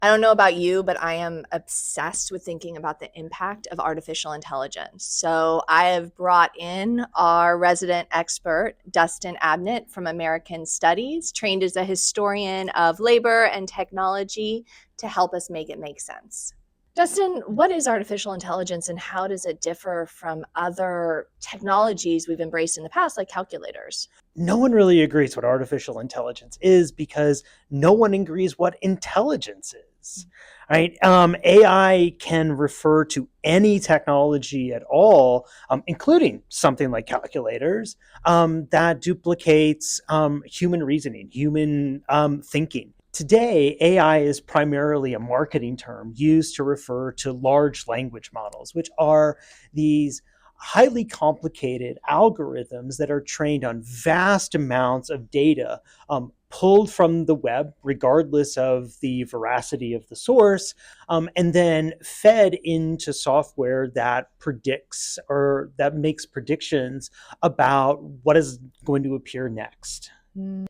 I don't know about you, but I am obsessed with thinking about the impact of artificial intelligence. So I have brought in our resident expert, Dustin Abnet from American Studies, trained as a historian of labor and technology to help us make it make sense. Dustin, what is artificial intelligence and how does it differ from other technologies we've embraced in the past, like calculators? No one really agrees what artificial intelligence is because no one agrees what intelligence is. Right? AI can refer to any technology at all, including something like calculators, that duplicates human reasoning, human thinking. Today, AI is primarily a marketing term used to refer to large language models, which are these highly complicated algorithms that are trained on vast amounts of data, pulled from the web, regardless of the veracity of the source, and then fed into software that predicts or that makes predictions about what is going to appear next.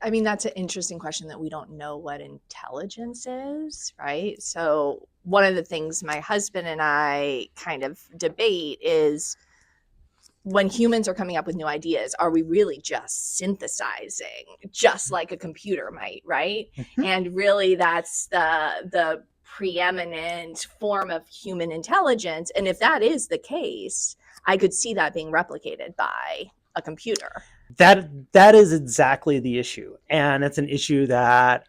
I mean, that's an interesting question that we don't know what intelligence is, right? So, one of the things my husband and I kind of debate is when humans are coming up with new ideas, are we really just synthesizing just like a computer might, right? Mhm. And really that's the preeminent form of human intelligence. And if that is the case, I could see that being replicated by a computer. That is exactly the issue, and it's an issue that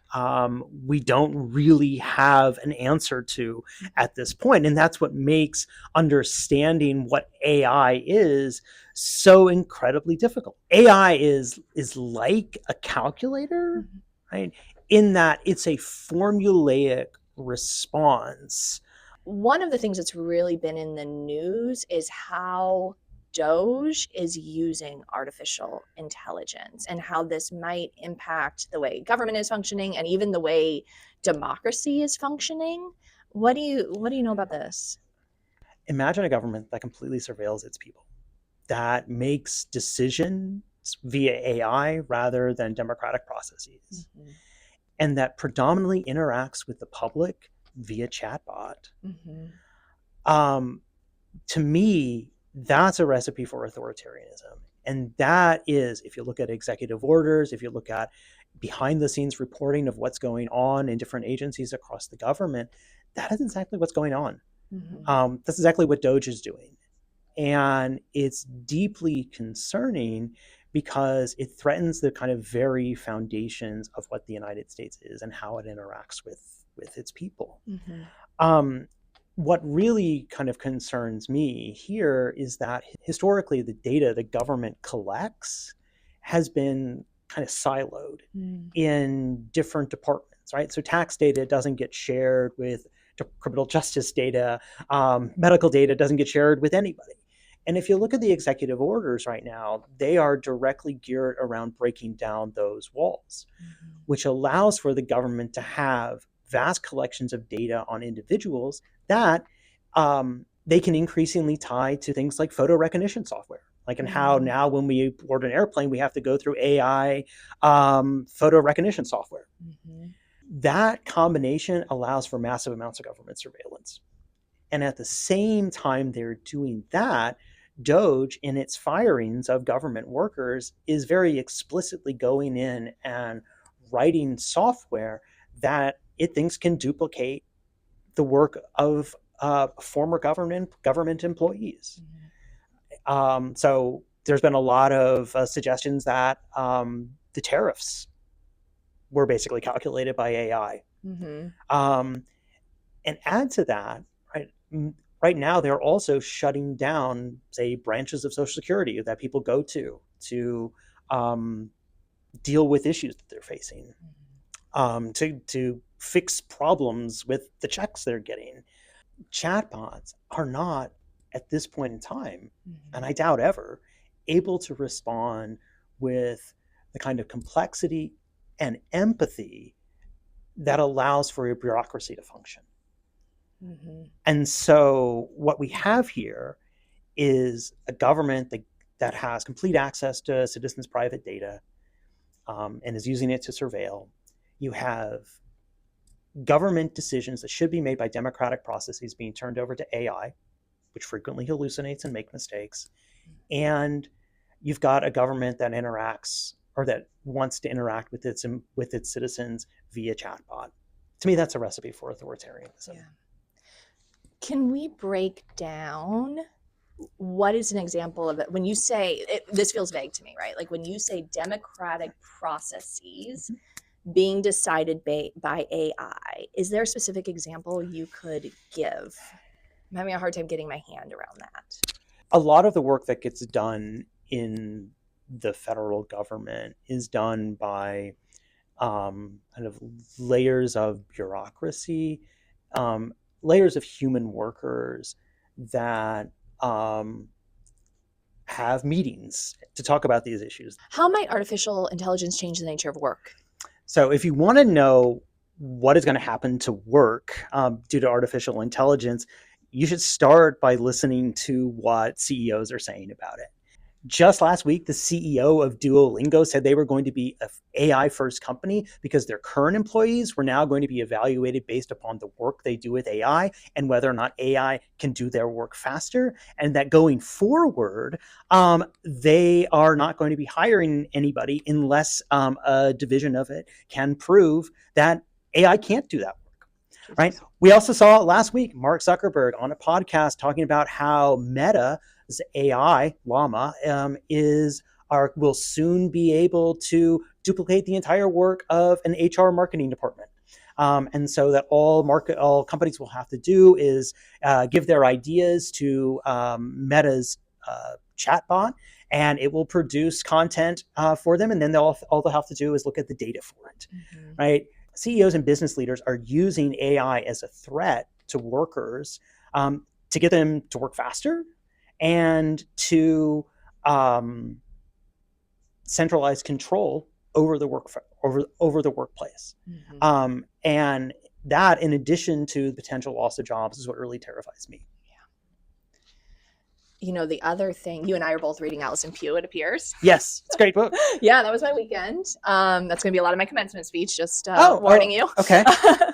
we don't really have an answer to at this point, and that's what makes understanding what AI is so incredibly difficult. AI is like a calculator, Mhm. right? In that it's a formulaic response. One of the things that's really been in the news is how Doge is using artificial intelligence and how this might impact the way government is functioning and even the way democracy is functioning. What do you know about this? Imagine a government that completely surveils its people, that makes decisions via AI rather than democratic processes, Mm-hmm. and that predominantly interacts with the public via chatbot. Mm-hmm. Um, to me, that's a recipe for authoritarianism. And that is, if you look at executive orders, if you look at behind the scenes reporting of what's going on in different agencies across the government, that is exactly what's going on. Mm-hmm. That's exactly what Doge is doing. And it's deeply concerning because it threatens the kind of very foundations of what the United States is and how it interacts with its people. Mm-hmm. Um, what really kind of concerns me here is that historically the data the government collects has been kind of siloed Mm-hmm. in different departments, right? So tax data doesn't get shared with criminal justice data, medical data doesn't get shared with anybody. And if you look at the executive orders right now, they are directly geared around breaking down those walls, which allows for the government to have vast collections of data on individuals that they can increasingly tie to things like photo recognition software. Like in how Mm-hmm. now when we board an airplane, we have to go through AI photo recognition software. Mm-hmm. That combination allows for massive amounts of government surveillance. And at the same time they're doing that, Doge, in its firings of government workers, is very explicitly going in and writing software that it thinks can duplicate the work of former government employees. So there's been a lot of suggestions that the tariffs were basically calculated by AI. Mm-hmm. Um, and add to that, right? Right now, they're also shutting down, say, branches of Social Security that people go to um, deal with issues that they're facing, to fix problems with the checks they're getting. Chatbots are not at this point in time, and Mm-hmm. I doubt ever, able to respond with the kind of complexity and empathy that allows for a bureaucracy to function. Mm-hmm. And so what we have here is a government that has complete access to citizens' private data, and is using it to surveil. You have government decisions that should be made by democratic processes being turned over to AI, which frequently hallucinates and make mistakes. And you've got a government that interacts or that wants to interact with its citizens via chatbot. To me, that's a recipe for authoritarianism. Yeah. Can we break down what is an example of it when you say this feels vague to me, right? Like when you say democratic processes being decided by AI, is there a specific example you could give? I'm having a hard time getting my hand around that. A lot of the work that gets done in the federal government is done by kind of layers of bureaucracy, layers of human workers that have meetings to talk about these issues. How might artificial intelligence change the nature of work? So, if you want to know what is going to happen to work due to artificial intelligence, you should start by listening to what CEOs are saying about it. Just last week, the CEO of Duolingo said they were going to be an AI first company because their current employees were now going to be evaluated based upon the work they do with AI and whether or not AI can do their work faster. And that going forward, they are not going to be hiring anybody unless a division of it can prove that AI can't do that work. Right. We also saw last week Mark Zuckerberg on a podcast talking about how Meta AI Llama will soon be able to duplicate the entire work of an HR marketing department. And so that all companies will have to do is give their ideas to Meta's chatbot, and it will produce content for them. And then all they'll have to do is look at the data for it, right? CEOs and business leaders are using AI as a threat to workers to get them to work faster and to centralize control over the workplace. And that, in addition to the potential loss of jobs, is what really terrifies me. You know, the other thing, you and I are both reading Allison Pugh, it appears. Yes, it's a great book. Yeah, that was my weekend. That's going to be a lot of my commencement speech, just warning you. Okay.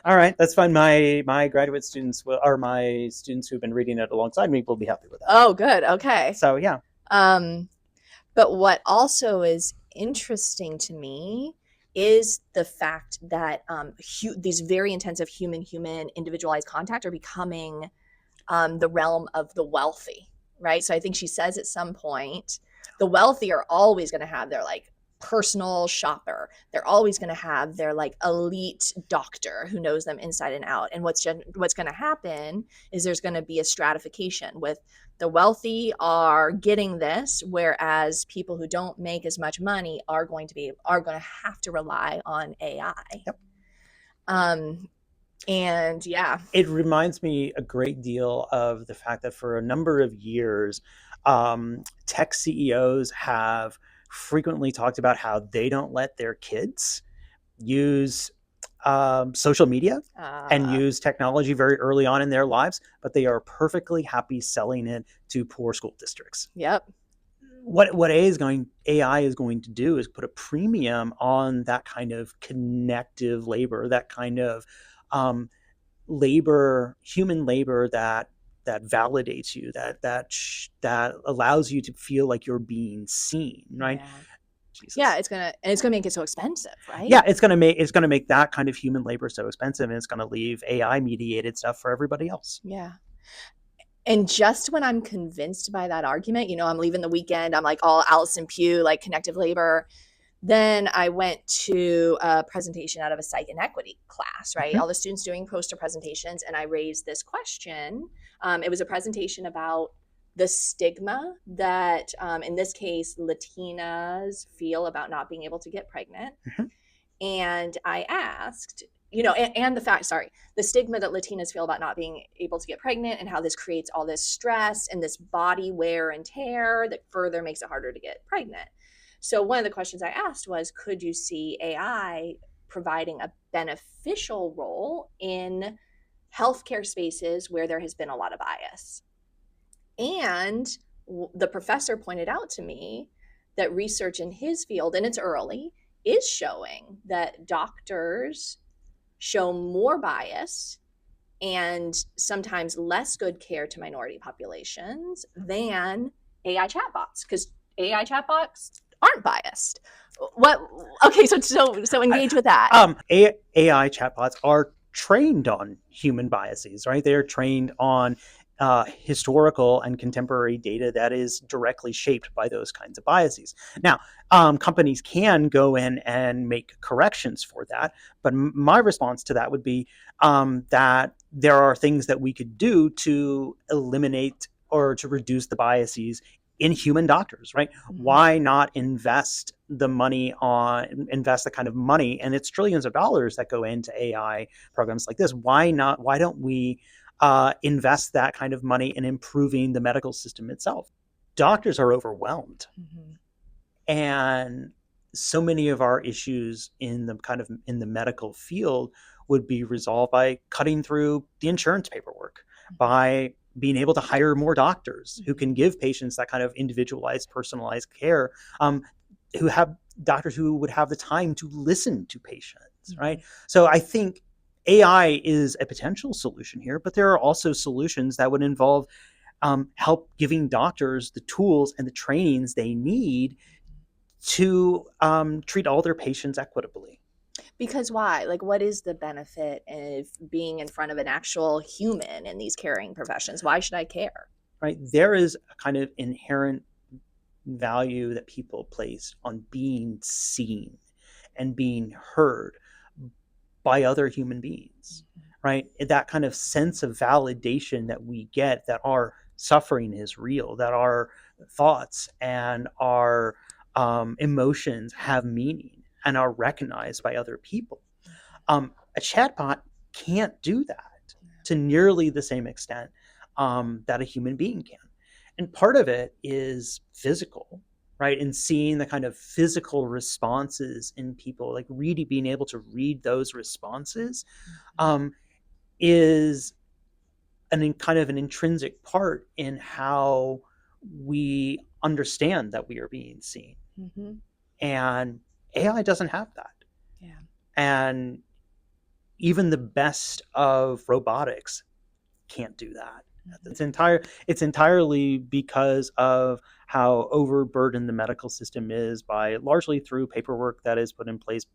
All right, that's fine. My graduate students or my students who've been reading it alongside me will be happy with that. Oh, good. Okay. So, yeah. But what also is interesting to me is the fact that these very intensive human-human individualized contact are becoming the realm of the wealthy. Right. So I think she says at some point, the wealthy are always going to have their like personal shopper. They're always going to have their like elite doctor who knows them inside and out. And what's going to happen is there's going to be a stratification with the wealthy are getting this, whereas people who don't make as much money are going to have to rely on AI. Yep. And yeah, it reminds me a great deal of the fact that for a number of years, tech CEOs have frequently talked about how they don't let their kids use social media and use technology very early on in their lives, but they are perfectly happy selling it to poor school districts. Yep. What AI is going to do is put a premium on that kind of connective labor, that kind of human labor that validates you, that allows you to feel like you're being seen, right? Yeah, it's gonna make it so expensive, right? Yeah, it's gonna make that kind of human labor so expensive, and it's gonna leave AI mediated stuff for everybody else. Yeah. And just when I'm convinced by that argument, I'm leaving the weekend, I'm like all Allison Pugh, like connective labor. Then I went to a presentation out of a psych inequity class, right? All the students doing poster presentations, and I raised this question. It was a presentation about the stigma that, in this case, Latinas feel about not being able to get pregnant. And I asked, and the stigma that Latinas feel about not being able to get pregnant and how this creates all this stress and this body wear and tear that further makes it harder to get pregnant. So one of the questions I asked was, could you see AI providing a beneficial role in healthcare spaces where there has been a lot of bias? And the professor pointed out to me that research in his field, and it's early, is showing that doctors show more bias and sometimes less good care to minority populations than AI chatbots, because AI chatbots aren't biased. What? Okay, so engage with that. AI chatbots are trained on human biases, right? They are trained on historical and contemporary data that is directly shaped by those kinds of biases. Now, companies can go in and make corrections for that, but my response to that would be that there are things that we could do to eliminate or to reduce the biases in human doctors, right? Why not invest the kind of money, and it's trillions of dollars that go into AI programs like this. Why not? Why don't we invest that kind of money in improving the medical system itself? Doctors are overwhelmed, and so many of our issues in the medical field would be resolved by cutting through the insurance paperwork, by being able to hire more doctors who can give patients that kind of individualized, personalized care, who have doctors who would have the time to listen to patients, right? So I think AI is a potential solution here, but there are also solutions that would involve help giving doctors the tools and the trainings they need to treat all their patients equitably. Because why? Like, what is the benefit of being in front of an actual human in these caring professions? Why should I care? Right? There is a kind of inherent value that people place on being seen and being heard by other human beings, right? That kind of sense of validation that we get, that our suffering is real, that our thoughts and our emotions have meaning and are recognized by other people. A chatbot can't do that to nearly the same extent that a human being can. And part of it is physical, right? And seeing the kind of physical responses in people, like really being able to read those responses, is kind of an intrinsic part in how we understand that we are being seen. And AI doesn't have that. Yeah. And even the best of robotics can't do that. It's entirely because of how overburdened the medical system is, by largely through paperwork that is put in place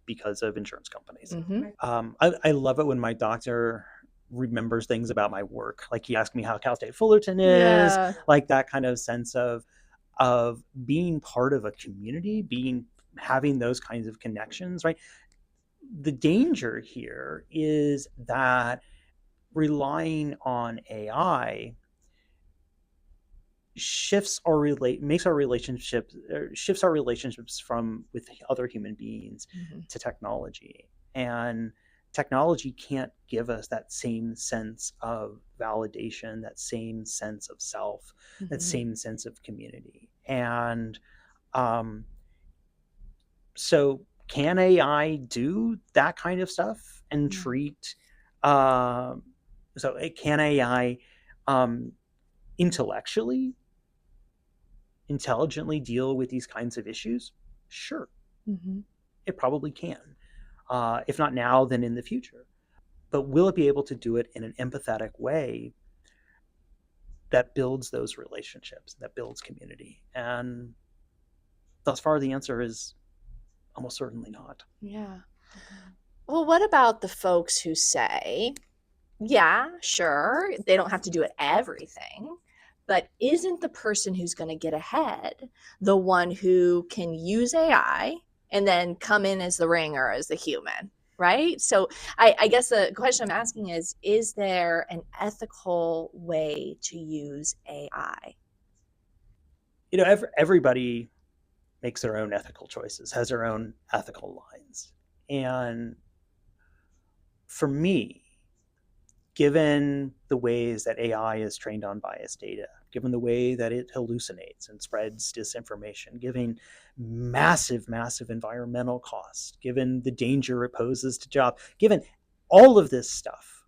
because of insurance companies. I love it when my doctor remembers things about my work. Like, he asked me how Cal State Fullerton is, like that kind of sense of being part of a community, having those kinds of connections, right? The danger here is that relying on AI shifts our relationships from with other human beings to technology, and technology can't give us that same sense of validation, that same sense of self, that same sense of community. And so can AI do that kind of stuff and treat so can AI intelligently deal with these kinds of issues? Sure, it probably can. If not now, then in the future. But will it be able to do it in an empathetic way that builds those relationships, that builds community? And thus far, the answer is almost certainly not. Yeah. Well, what about the folks who say, yeah, sure, they don't have to do it everything, but isn't the person who's going to get ahead the one who can use AI and then come in as the ringer, as the human, right? So I guess the question I'm asking is there an ethical way to use AI? Everybody makes their own ethical choices, has their own ethical lines. And for me, given the ways that AI is trained on biased data, given the way that it hallucinates and spreads disinformation, given massive, massive environmental costs, given the danger it poses to jobs, given all of this stuff,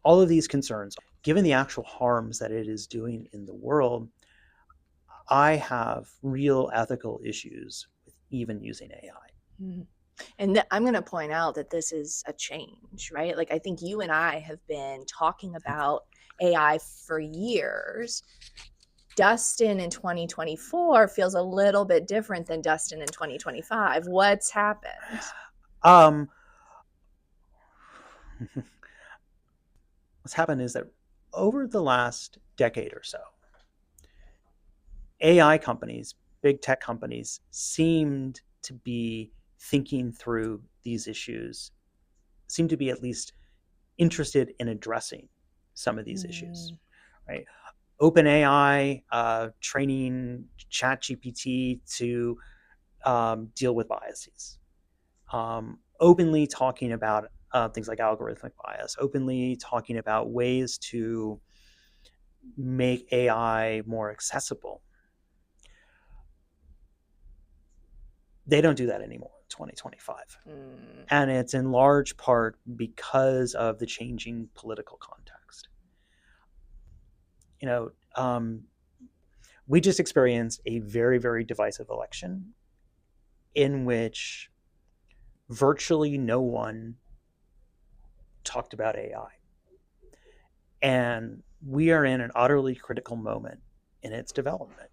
all of these concerns, given the actual harms that it is doing in the world, I have real ethical issues with even using AI. And I'm going to point out that this is a change, right? Like, I think you and I have been talking about AI for years. Dustin in 2024 feels a little bit different than Dustin in 2025. What's happened? Um, what's happened is that over the last decade or so, AI companies, big tech companies, seemed to be thinking through these issues, seem to be at least interested in addressing some of these issues, Mm, right? OpenAI training ChatGPT to deal with biases, openly talking about things like algorithmic bias, openly talking about ways to make AI more accessible. They don't do that anymore in 2025. mm, And it's in large part because of the changing political context. You know, we just experienced a very, very divisive election in which virtually no one talked about AI. And we are in an utterly critical moment in its development.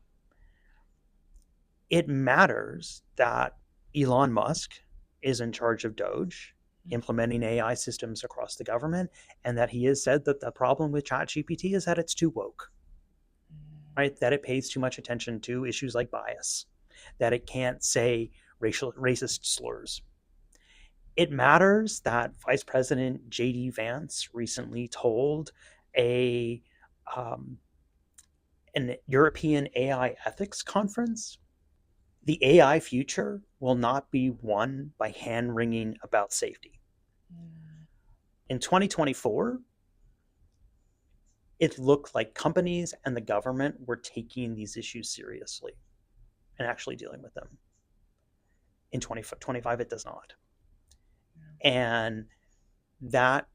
It matters that Elon Musk is in charge of Doge, implementing AI systems across the government, and that he has said that the problem with ChatGPT is that it's too woke, right? That it pays too much attention to issues like bias, that it can't say racist slurs. It matters that Vice President J.D. Vance recently told a um, an European AI ethics conference the AI future will not be won by hand wringing about safety. mm. In 2024, it looked like companies and the government were taking these issues seriously and actually dealing with them. In 2025, it does not. And that,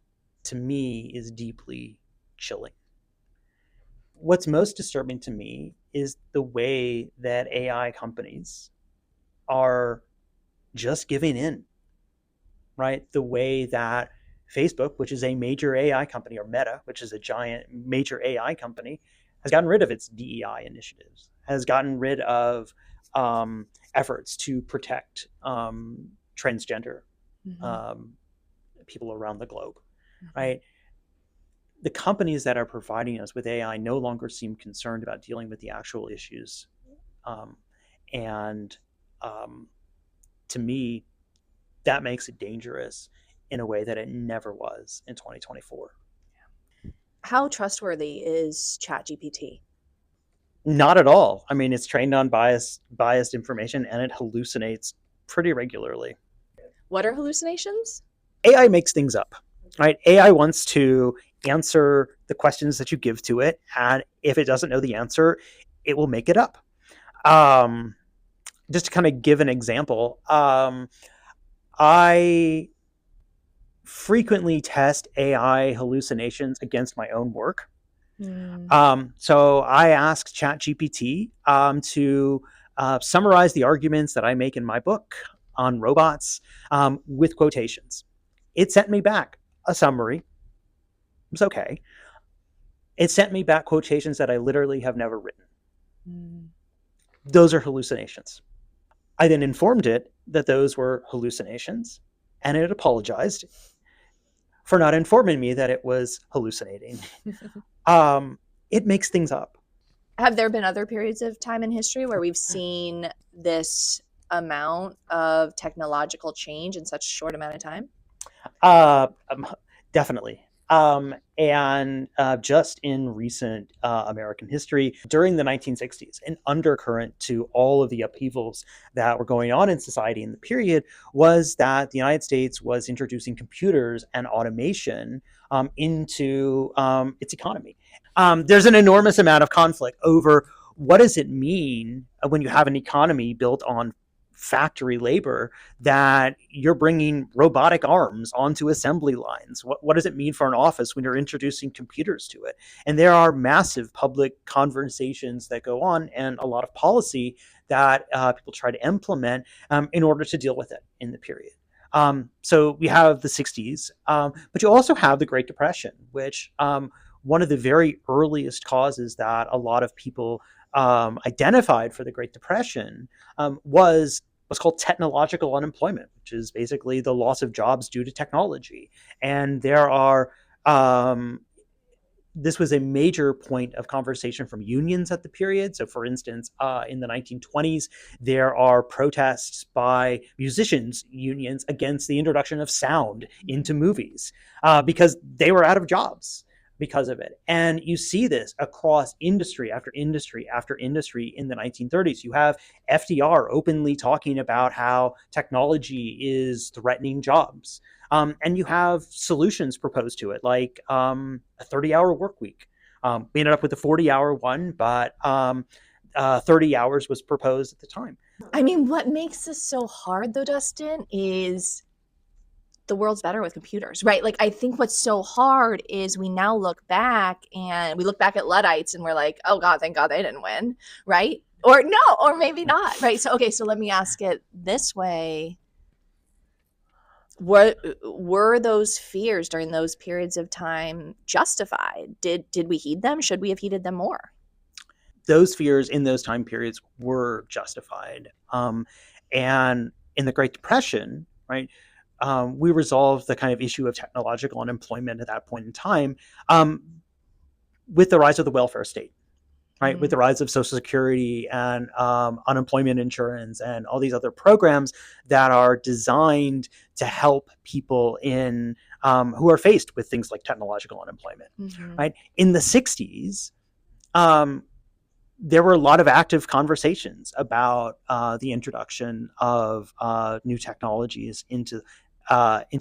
to me, is deeply chilling. What's most disturbing to me is the way that AI companies are just giving in, right? The way that Facebook, which is a major AI company, or Meta, which is a giant major AI company, has gotten rid of its DEI initiatives, has gotten rid of efforts to protect transgender Mhm, um, people around the globe, mhm. right? The companies that are providing us with AI no longer seem concerned about dealing with the actual issues. Um, and um, to me, that makes it dangerous in a way that it never was in 2024. How trustworthy is ChatGPT? Not at all. I mean, it's trained on biased information and it hallucinates pretty regularly. What are hallucinations? AI makes things up, right? AI wants to answer the questions that you give to it, and if it doesn't know the answer, it will make it up. Um, just to kind of give an example, I frequently test AI hallucinations against my own work. Mm, So I asked ChatGPT to summarize the arguments that I make in my book on robots with quotations. It sent me back a summary. It was okay. It sent me back quotations that I literally have never written. mm. Those are hallucinations. I then informed it that those were hallucinations, and it apologized for not informing me that it was hallucinating. Um, it makes things up. Have there been other periods of time in history where we've seen this amount of technological change in such a short amount of time? Uh, um, Definitely. And just in recent American history, during the 1960s, an undercurrent to all of the upheavals that were going on in society in the period was that the United States was introducing computers and automation into its economy. There's an enormous amount of conflict over what does it mean when you have an economy built on factory labor that you're bringing robotic arms onto assembly lines. What does it mean for an office when you're introducing computers to it? And there are massive public conversations that go on and a lot of policy that people try to implement in order to deal with it in the period. So we have the 60s, but you also have the Great Depression, which one of the very earliest causes that a lot of people identified for the Great Depression was what's called technological unemployment, which is basically the loss of jobs due to technology. And there are this was a major point of conversation from unions at the period. So, for instance, in the 1920s, there are protests by musicians' unions against the introduction of sound into movies because they were out of jobs because of it. And you see this across industry after industry after industry in the 1930s. You have FDR openly talking about how technology is threatening jobs. And you have solutions proposed to it, like a 30-hour work week. We ended up with a 40-hour one, but 30 hours was proposed at the time. I mean, what makes this so hard though, Dustin, is the world's better with computers, right? Like, I think what's so hard is we now look back and we look back at Luddites and we're like, oh God, thank God they didn't win, right? Or no, or maybe not, right? So, okay, so let me ask it this way. Were those fears during those periods of time justified? Did we heed them? Should we have heeded them more? Those fears in those time periods were justified. And in the Great Depression, right, we resolved the kind of issue of technological unemployment at that point in time with the rise of the welfare state. Right, with the rise of Social Security and unemployment insurance and all these other programs that are designed to help people in who are faced with things like technological unemployment. Mm-hmm. Right, in the 60s, there were a lot of active conversations about the introduction of new technologies into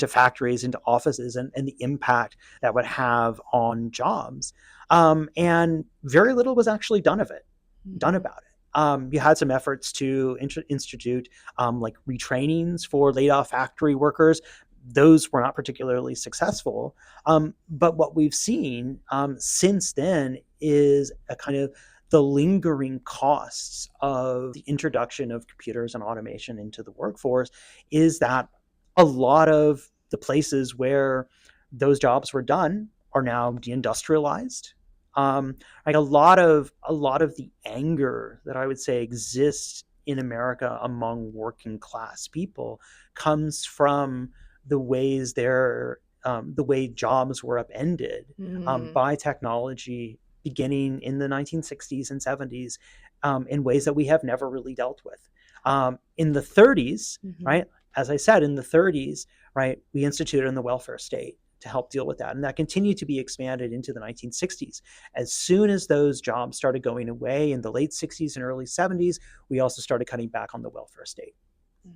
factories, into offices, and the impact that would have on jobs. And very little was actually done about it. You had some efforts to institute like retrainings for laid off factory workers. Those were not particularly successful. But what we've seen since then is a kind of the lingering costs of the introduction of computers and automation into the workforce is that a lot of the places where those jobs were done are now deindustrialized. Like a lot of the anger that I would say exists in America among working class people comes from the ways the way jobs were upended by technology beginning in the 1960s and 70s in ways that we have never really dealt with. In the 30s, right, as I said, in the 30s, right, we instituted the welfare state to help deal with that. And that continued to be expanded into the 1960s. As soon as those jobs started going away in the late 60s and early 70s, we also started cutting back on the welfare state.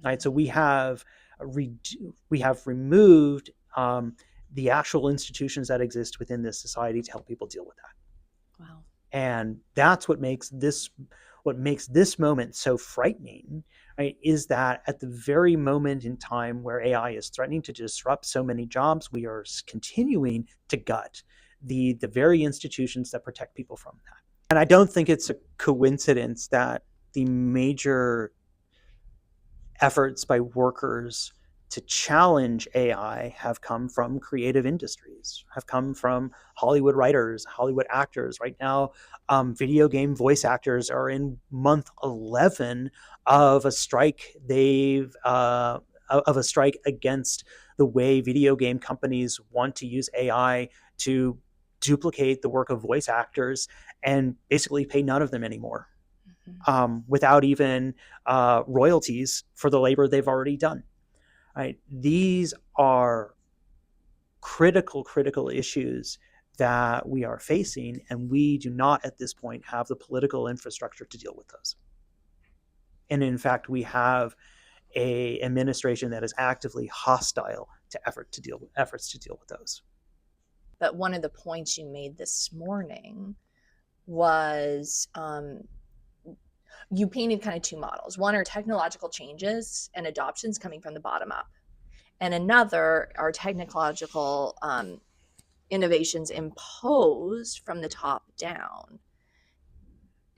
Right, so we have removed the actual institutions that exist within this society to help people deal with that. Wow. And that's what makes this moment so frightening, right, is that at the very moment in time where AI is threatening to disrupt so many jobs, we are continuing to gut the very institutions that protect people from that. And I don't think it's a coincidence that the major efforts by workers to challenge AI have come from creative industries, have come from Hollywood writers, Hollywood actors. Right now, video game voice actors are in month 11 of a strike. Of a strike against the way video game companies want to use AI to duplicate the work of voice actors and basically pay none of them anymore. Without even royalties for the labor they've already done. Right? These are critical issues that we are facing, and we do not at this point have the political infrastructure to deal with those. And in fact, we have a administration that is actively hostile to efforts to deal with those. But one of the points you made this morning was you painted kind of two models. One are technological changes and adoptions coming from the bottom up, and another are technological innovations imposed from the top down.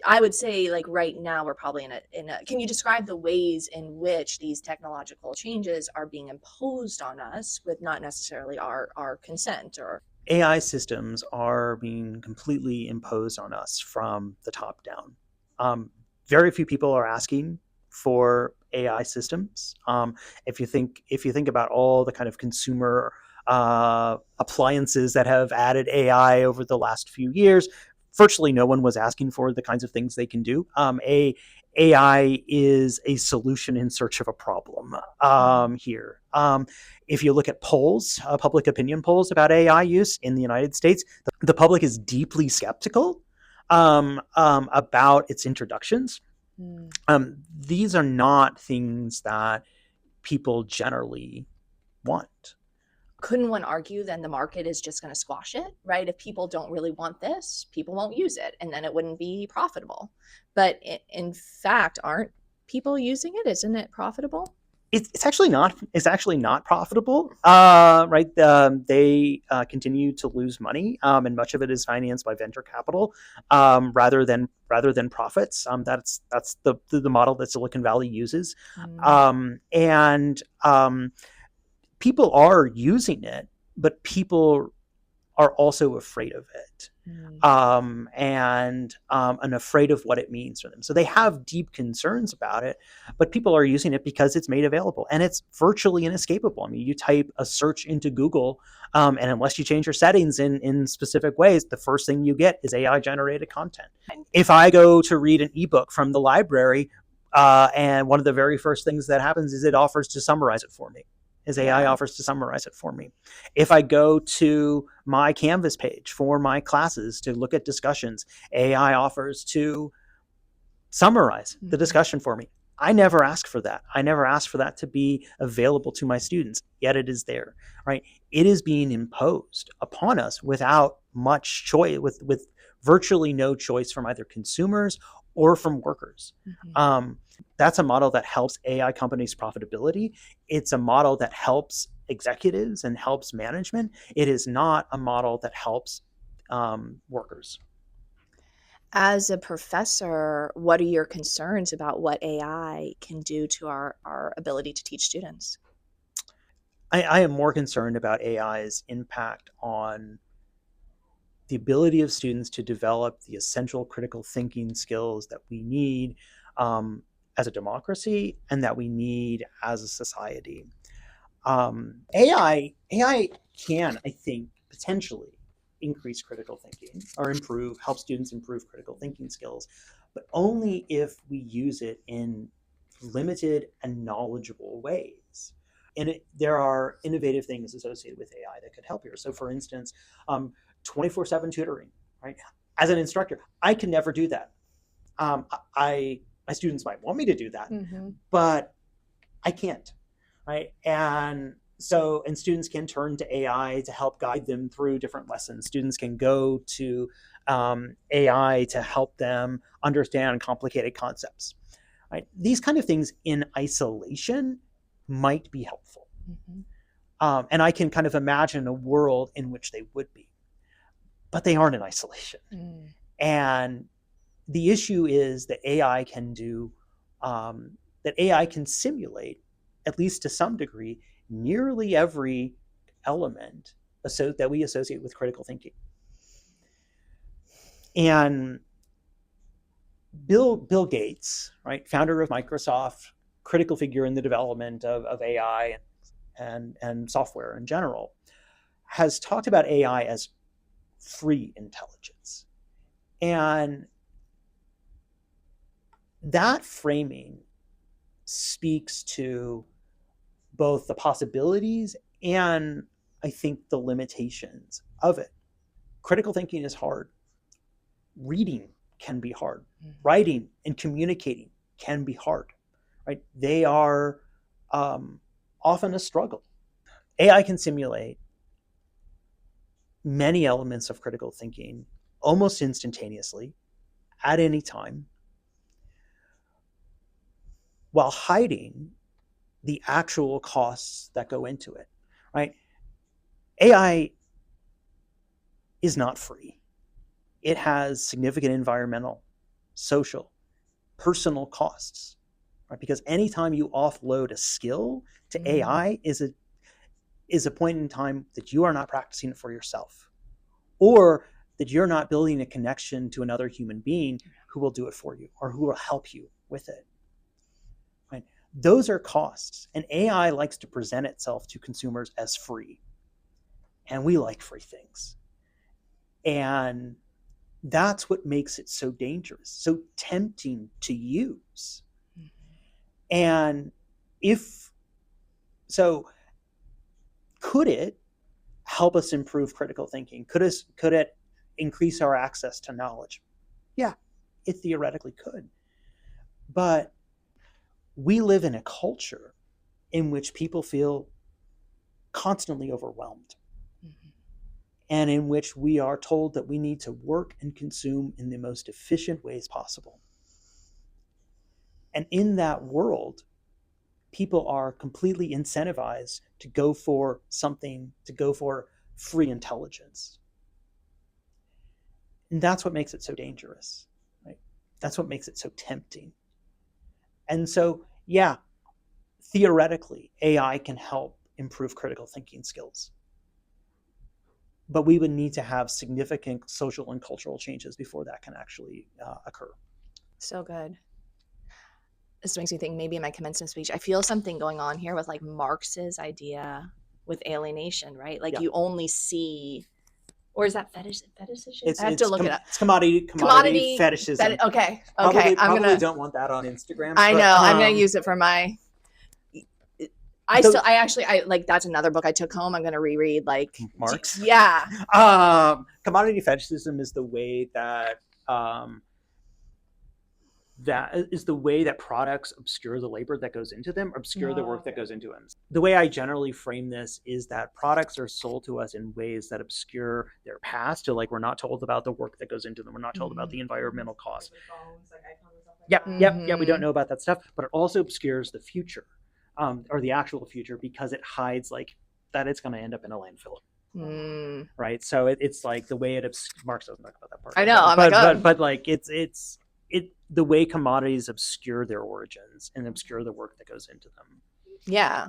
I would say like right now we're probably in a can you describe the ways in which these technological changes are being imposed on us with not necessarily our consent or AI systems are being completely imposed on us from the top down. Um, Very few people are asking for AI systems. If you think about all the kind of consumer appliances that have added AI over the last few years, virtually no one was asking for the kinds of things they can do. AI is a solution in search of a problem here. If you look at polls, public opinion polls about AI use in the United States, the public is deeply skeptical about its introductions. mm. These are not things that people generally want. Couldn't one argue then the market is just going to squash it, right? If people don't really want this, people won't use it and then it wouldn't be profitable. But in fact, aren't people using it? Isn't it profitable? It's actually not. It's actually not profitable, right? They continue to lose money, and much of it is financed by venture capital rather than profits. That's the model that Silicon Valley uses, Mm. and people are using it, but people are also afraid of it, Mm. and afraid of what it means for them. So they have deep concerns about it, but people are using it because it's made available and it's virtually inescapable. I mean, you type a search into Google, and unless you change your settings in specific ways, the first thing you get is AI generated content. If I go to read an ebook from the library, and one of the very first things that happens is it offers to summarize it for me. Is AI Yeah. offers to summarize it for me. If I go to my Canvas page for my classes to look at discussions, AI offers to summarize the Mhm. discussion for me. I never ask for that. I never ask for that to be available to my students, yet it is there, right? It is being imposed upon us without much choice, with virtually no choice from either consumers or from workers. Mhm. Um, that's a model that helps AI companies' profitability. It's a model that helps executives and helps management. It is not a model that helps workers. As a professor, what are your concerns about what AI can do to our ability to teach students? I am more concerned about AI's impact on the ability of students to develop the essential critical thinking skills that we need as a democracy and that we need as a society. AI can, I think, potentially increase critical thinking or help students improve critical thinking skills, but only if we use it in limited and knowledgeable ways. And there are innovative things associated with AI that could help here. So, for instance, 24/7 tutoring, right? As an instructor, I can never do that. I My students might want me to do that, Mhm. but I can't, right? And students can turn to AI to help guide them through different lessons. Students can go to AI to help them understand complicated concepts. Right? These kind of things in isolation might be helpful, Mhm. and I can kind of imagine a world in which they would be, but they aren't in isolation. Mm. And the issue is that AI can simulate, at least to some degree, nearly every element that we associate with critical thinking. And Bill Gates, right, founder of Microsoft, critical figure in the development of AI and software in general, has talked about AI as free intelligence. And that framing speaks to both the possibilities and, I think, the limitations of it. Critical thinking is hard. Reading can be hard. Mhm. Writing and communicating can be hard. Right? They are often a struggle. AI can simulate many elements of critical thinking almost instantaneously at any time while hiding the actual costs that go into it. Right? AI is not free. It has significant environmental social, personal costs, right? Because anytime you offload a skill to AI is a point in time that you are not practicing it for yourself, or that you're not building a connection to another human being who will do it for you or who will help you with it. Right? Those are costs, and AI likes to present itself to consumers as free, and we like free things, and that's what makes it so dangerous, so tempting to use. And if so, could it help us improve critical thinking? Could it increase our access to knowledge? Yeah, it theoretically could. But we live in a culture in which people feel constantly overwhelmed, and in which we are told that we need to work and consume in the most efficient ways possible. And in that world, people are completely incentivized to go for something, to go for free intelligence. And that's what makes it so dangerous, right? That's what makes it so tempting. And so, yeah, theoretically, AI can help improve critical thinking skills. But we would need to have significant social and cultural changes before that can actually occur. So good. This makes me think maybe in my commencement speech, I feel something going on here with like Marx's idea with alienation, right? Like Yeah. you only see, or is that fetishism? I have It's to look it up. It's commodity fetishism. Okay. Probably I'm gonna. don't want that on Instagram. I but, know. I'm gonna use it for my. I like that's another book I took home. I'm gonna reread like Marx. Yeah. Commodity fetishism is the way that products obscure the labor that goes into them, obscure the work that goes into them. The way I generally frame this is that products are sold to us in ways that obscure their past. So like we're not told about the work that goes into them. We're not told about the environmental costs. Yep. We don't know about that stuff, but it also obscures the future, or the actual future, because it hides like that it's going to end up in a landfill. Right. So it's like the way Marx doesn't talk about that part. I know. But like it's the way commodities obscure their origins and obscure the work that goes into them. Yeah.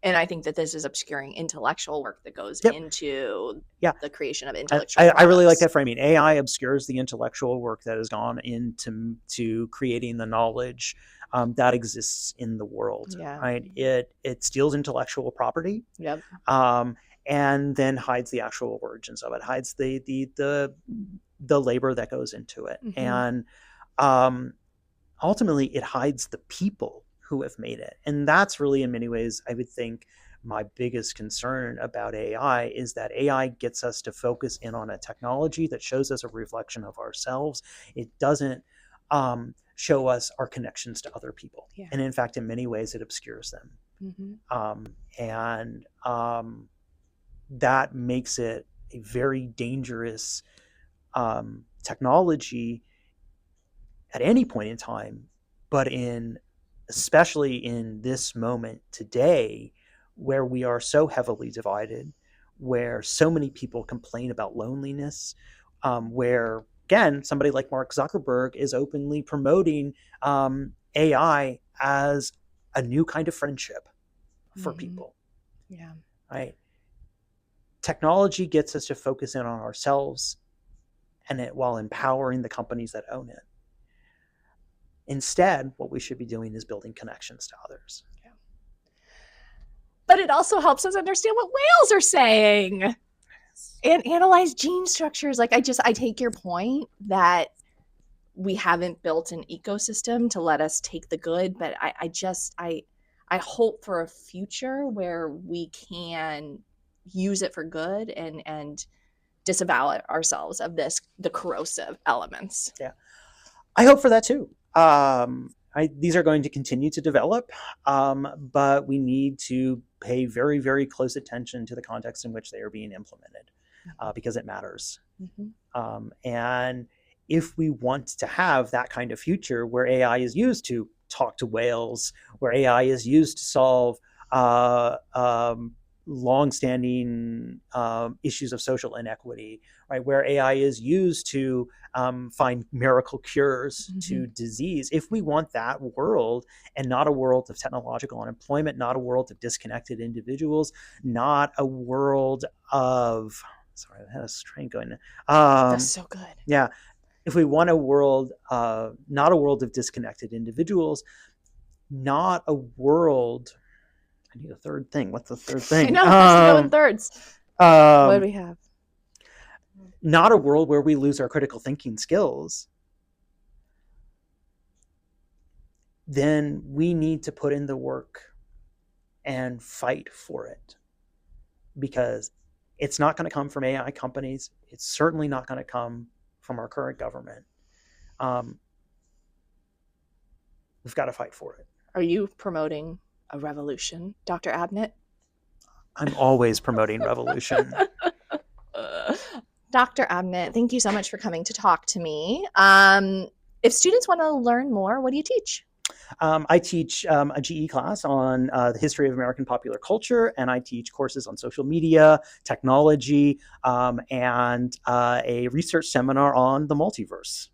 And I think that this is obscuring intellectual work that goes into the creation of intellectual I really like that framing. AI obscures the intellectual work that has gone into creating the knowledge that exists in the world. Yeah. Right? It steals intellectual property. Yep. And then hides the actual origins of it, hides the labor that goes into it. And ultimately it hides the people who have made it. And that's really, in many ways, I would think my biggest concern about AI is that AI gets us to focus in on a technology that shows us a reflection of ourselves. It doesn't show us our connections to other people. Yeah. And in fact, in many ways, it obscures them. That makes it a very dangerous technology at any point in time, but especially in this moment today, where we are so heavily divided, where so many people complain about loneliness, where, again, somebody like Mark Zuckerberg is openly promoting AI as a new kind of friendship for people. Yeah. Right? Technology gets us to focus in on ourselves, and while empowering the companies that own it. Instead, what we should be doing is building connections to others. Yeah. But it also helps us understand what whales are saying and analyze gene structures. Like I take your point that we haven't built an ecosystem to let us take the good, but I hope for a future where we can use it for good and disavow it ourselves of the corrosive elements. Yeah, I hope for that too. These are going to continue to develop, but we need to pay very, very close attention to the context in which they are being implemented, because it matters. And if we want to have that kind of future where AI is used to talk to whales, where AI is used to solve longstanding issues of social inequity, right? Where AI is used to find miracle cures to disease. If we want that world, and not a world of technological unemployment, not a world of disconnected individuals, not a world of, sorry, I had a train going. That's so good. Yeah. If we want a world, not a world of disconnected individuals, not a world, I need a third thing. What's the third thing? I know, it has to go in thirds. What do we have? Not a world where we lose our critical thinking skills. Then we need to put in the work and fight for it, because it's not going to come from AI companies. It's certainly not going to come from our current government. We've got to fight for it. Are you promoting a revolution, Dr. Abnet? I'm always promoting revolution. Dr. Abnet, thank you so much for coming to talk to me. If students want to learn more, what do you teach? I teach a GE class on the history of American popular culture, and I teach courses on social media, technology, and a research seminar on the multiverse.